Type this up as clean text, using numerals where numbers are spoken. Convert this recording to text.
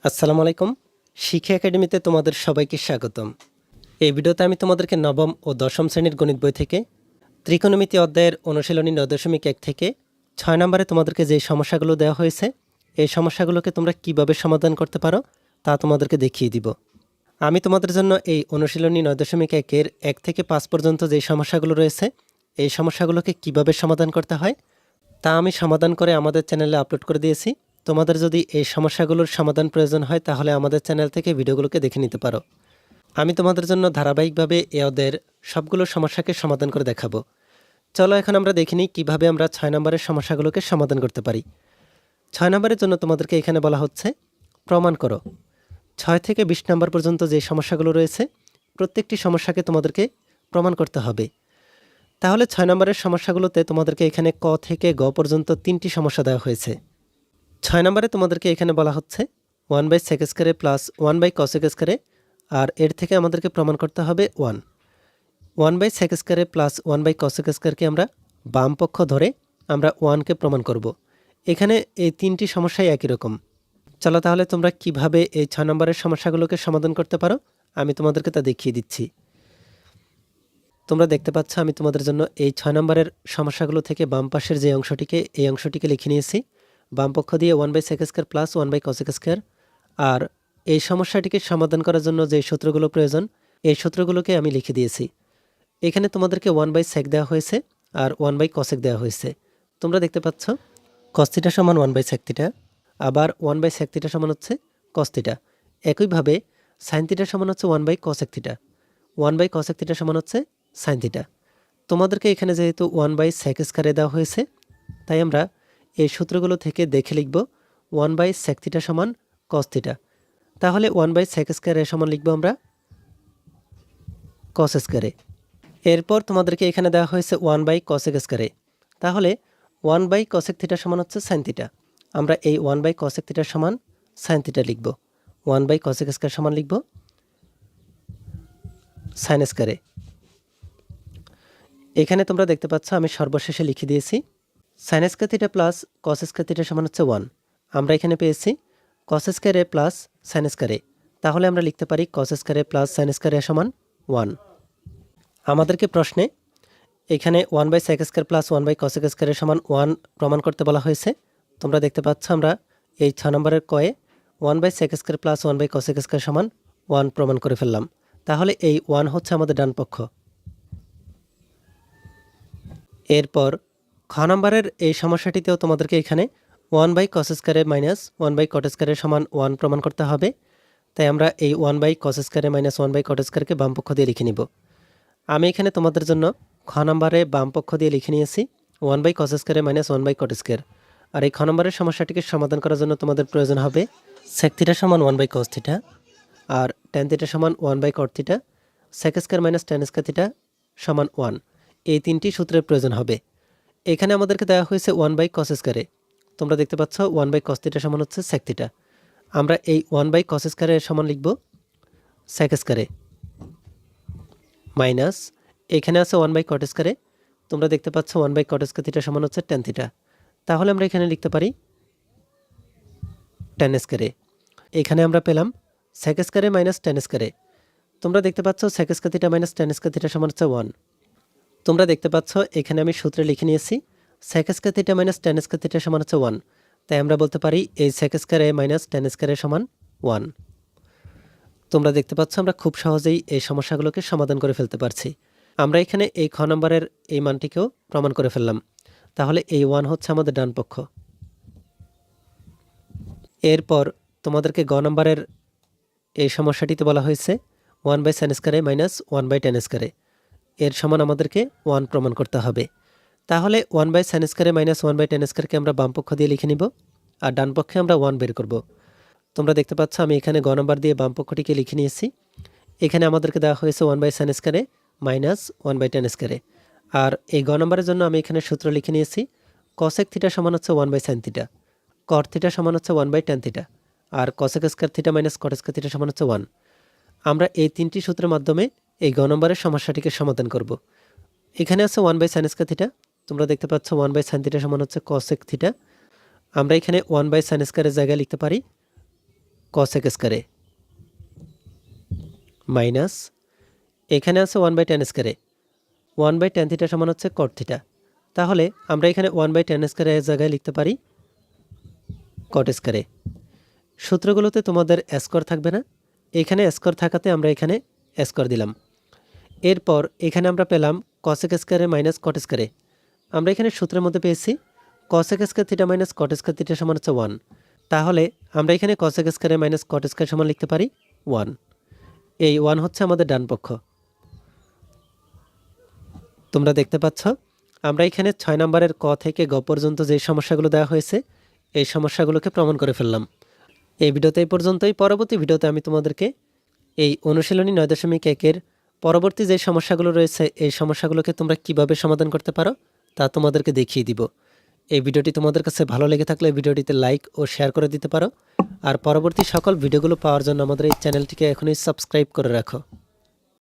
আসসালামু আলাইকুম। শিক্ষা একাডেমিতে তোমাদের সবাইকে স্বাগতম। এই ভিডিওতে আমি তোমাদেরকে নবম ও দশম শ্রেণীর গণিত বই থেকে ত্রিকোণমিতি অধ্যায়ের অনুশীলনী 9.1 থেকে 6 নম্বরে তোমাদেরকে যে সমস্যাগুলো দেওয়া হয়েছে এই সমস্যাগুলোকে তোমরা কিভাবে সমাধান করতে পারো তা তোমাদেরকে দেখিয়ে দিব। আমি তোমাদের জন্য এই অনুশীলনী 9.1-এর 1 থেকে 5 পর্যন্ত যে সমস্যাগুলো রয়েছে এই সমস্যাগুলোকে কিভাবে সমাধান করতে হয় তা আমি সমাধান করে আমাদের চ্যানেলে আপলোড করে দিয়েছি। তোমাদের যদি এই সমস্যাগুলোর সমাধান প্রয়োজন হয় তাহলে আমাদের চ্যানেল থেকে ভিডিওগুলোকে দেখে নিতে পারো। আমি তোমাদের জন্য ধারাবাহিকভাবে ওদের সবগুলো সমস্যাকে সমাধান করে দেখাবো। চলো এখন আমরা দেখে নিই কীভাবে আমরা 6 নম্বরের সমস্যাগুলোকে সমাধান করতে পারি। 6 নম্বরের জন্য তোমাদেরকে এখানে বলা হচ্ছে প্রমাণ করো। 6 থেকে 20 নম্বর পর্যন্ত যে সমস্যাগুলো রয়েছে প্রত্যেকটি সমস্যাকে তোমাদেরকে প্রমাণ করতে হবে। তাহলে 6 নম্বরের সমস্যাগুলোতে তোমাদেরকে এখানে ক থেকে গ পর্যন্ত 3টি সমস্যা দেওয়া হয়েছে। 6 নম্বরে তোমাদেরকে এখানে বলা হচ্ছে 1/sec² প্লাস 1/cos² আর এর থেকে আমাদেরকে প্রমাণ করতে হবে 1/sec² প্লাস 1/cos² আমরা বাম পক্ষ ধরে আমরা 1কে প্রমাণ করব। এখানে এই 3টি সমস্যাই একই রকম। চলো তাহলে তোমরা কিভাবে এই 6 নম্বরের সমস্যাগুলোকে সমাধান করতে পারো আমি তোমাদেরকে তা দেখিয়ে দিচ্ছি। তোমরা দেখতে পাচ্ছ আমি তোমাদের জন্য এই 6 নম্বরের সমস্যাগুলো থেকে বাম পাশের যে অংশটিকে এই অংশটিকে লিখে নিয়েছি। বাম পক্ষ দিয়ে 1/sec² প্লাস 1/cos² আর এই সমস্যাটিকে সমাধান করার জন্য যে সূত্রগুলো প্রয়োজন এই সূত্রগুলোকে আমি লিখে দিয়েছি। এখানে তোমাদেরকে 1/sec দেওয়া হয়েছে আর 1/cosec দেওয়া হয়েছে। তোমরা দেখতে পাচ্ছ cos θ সমান 1/sec θ, আবার 1/sec θ সমান হচ্ছে cos θ। একইভাবে sin θ সমান হচ্ছে 1/cosec θ, 1/cosec θ সমান হচ্ছে sin θ। তোমাদেরকে এখানে যেহেতু 1/sec² দেওয়া হয়েছে তাই আমরা এই সূত্রগুলো থেকে দেখে লিখব 1/sec θ সমান cos θ। তাহলে 1/sec² সমান লিখব আমরা cos²। এরপর তোমাদেরকে এখানে দেওয়া হয়েছে 1/cosec²। তাহলে 1/cosec θ সমান হচ্ছে sin θ। আমরা এই 1/cosec θ সমান sin θ লিখব। 1/cosec² সমান লিখব sin²। এখানে তোমরা দেখতে পাচ্ছ আমি সর্বশেষে লিখে দিয়েছি sin² θ প্লাস cos² θ সমান হচ্ছে 1। আমরা এখানে পেয়েছি cos² প্লাস sin²। তাহলে আমরা লিখতে পারি cos² প্লাস sin² সমান 1। আমাদেরকে প্রশ্নে এখানে 1/sec² প্লাস 1/cosec² সমান 1 প্রমাণ করতে বলা হয়েছে। তোমরা দেখতে পাচ্ছ আমরা এই 6 নম্বরের কয়ে 1/sec² প্লাস 1/cosec² সমান 1 প্রমাণ করে ফেললাম। তাহলে এই 1 হচ্ছে আমাদের ডান পক্ষ। এরপর খ নম্বরের এই সমস্যাটিতেও তোমাদেরকে এখানে 1/cos² মাইনাস 1/cot² সমান 1 প্রমাণ করতে হবে। তাই আমরা এই 1/cos² মাইনাস 1/cot² বাম পক্ষ দিয়ে লিখে নিব। আমি এখানে তোমাদের জন্য খ নম্বরে বাম পক্ষ দিয়ে লিখে নিয়েছি 1/cos² মাইনাস 1/cot²। আর এই খ নম্বরের সমস্যাটিকে সমাধান করার জন্য তোমাদের প্রয়োজন হবে sec θ সমান 1/cos θ আর tan θ সমান 1/cot θ, sec² মাইনাস tan² θ সমান 1। এই 3টি সূত্রের প্রয়োজন হবে। এখানে আমাদেরকে দেওয়া হয়েছে 1/cos²। তোমরা দেখতে পাচ্ছ 1/cos θ সমান হচ্ছে sec θ। আমরা এই 1/cos² সমান লিখব sec² মাইনাস এখানে আছে 1/cot²। তোমরা দেখতে পাচ্ছ 1/cot² θ সমান হচ্ছে tan θ। তাহলে আমরা এখানে লিখতে পারি tan²। এখানে আমরা পেলাম sec² মাইনাস tan²। তোমরা দেখতে পাচ্ছ sec² θ মাইনাস tan² θ সমান হচ্ছে 1। তোমরা দেখতে পাচ্ছ এখানে আমি সূত্রে লিখে নিয়েছি sec² θ মাইনাস tan² θ সমান হচ্ছে 1। তাই আমরা বলতে পারি এই sec² মাইনাস tan² সমান 1। তোমরা দেখতে পাচ্ছ আমরা খুব সহজেই এই সমস্যাগুলোকে সমাধান করে ফেলতে পারছি। আমরা এখানে এই খ নম্বরের এই মানটিকেও প্রমাণ করে ফেললাম। তাহলে এই 1 হচ্ছে আমাদের ডান পক্ষ। এরপর তোমাদেরকে গ নম্বরের এই সমস্যাটিতে বলা হয়েছে 1/sin² মাইনাস 1/tan²। এর সমান আমাদেরকে 1 প্রমাণ করতে হবে। তাহলে 1/sin² মাইনাস 1/tan² আমরা বাম পক্ষ দিয়ে লিখে নিব আর ডান পক্ষে আমরা 1 বের করব। তোমরা দেখতে পাচ্ছ আমি এখানে গ নম্বর দিয়ে বাম পক্ষটিকে লিখে নিয়েছি। এখানে আমাদেরকে দেওয়া হয়েছে 1/sin² মাইনাস 1/tan²। আর এই গ নম্বরের জন্য আমি এখানে সূত্র লিখে নিয়েছি cosec θ সমান হচ্ছে 1/sin θ, cot θ সমান হচ্ছে 1/tan θ আর cosec² θ মাইনাস cot² θ সমান হচ্ছে 1। আমরা এই 3টি সূত্রের মাধ্যমে এই গ নম্বরের সমস্যাটিকে সমাধান করব। এখানে আছে 1/sin² θ। তোমরা দেখতে পাচ্ছ 1/sin θ সমান হচ্ছে cosec θ। আমরা এখানে 1/sin² জায়গায় লিখতে পারি কসেক স্কয়ারে মাইনাস এখানে আছে 1/tan স্কয়ারে 1/tan থিটা সমান হচ্ছে কট থিটা। তাহলে আমরা এখানে 1/tan স্কয়ারে এর জায়গায় লিখতে পারি কট স্কয়ারে। সূত্রগুলোতে তোমাদের স্কয়ার থাকবে না, এখানে স্কয়ার থাকাতে আমরা এখানে স্কয়ার দিলাম। এরপর এখানে আমরা পেলাম কসেক স্কয়ারে মাইনাস কট স্কয়ারে। আমরা এখানে সূত্রের মধ্যে পেয়েছি কসেক স্কয়ার থিটা মাইনাস কট স্কয়ার থিটা সমান হচ্ছে 1। তাহলে আমরা এখানে কসেক স্কয়ারে মাইনাস কট স্কয়ার সমান লিখতে পারি 1। এই 1 হচ্ছে আমাদের ডান পক্ষ। তোমরা দেখতে পাচ্ছ আমরা এখানে 6 নম্বরের ক থেকে গ পর্যন্ত যে সমস্যাগুলো দেওয়া হয়েছে এই সমস্যাগুলোকে প্রমাণ করে ফেললাম। এই ভিডিওতে এই পর্যন্তই। পরবর্তী ভিডিওতে আমি তোমাদেরকে এই অনুশীলনী 9.1-এর পরবর্তী যে সমস্যাগুলো রয়েছে এই সমস্যাগুলোকে তোমরা কিভাবে সমাধান করতে পারো তা তোমাদেরকে দেখিয়ে দিব। এই ভিডিওটি তোমাদের কাছে ভালো লেগে থাকলে ভিডিওটিতে লাইক ও শেয়ার করে দিতে পারো। আর পরবর্তী সকল ভিডিওগুলো পাওয়ার জন্য আমাদের এই চ্যানেলটিকে এখনই সাবস্ক্রাইব করে রাখো।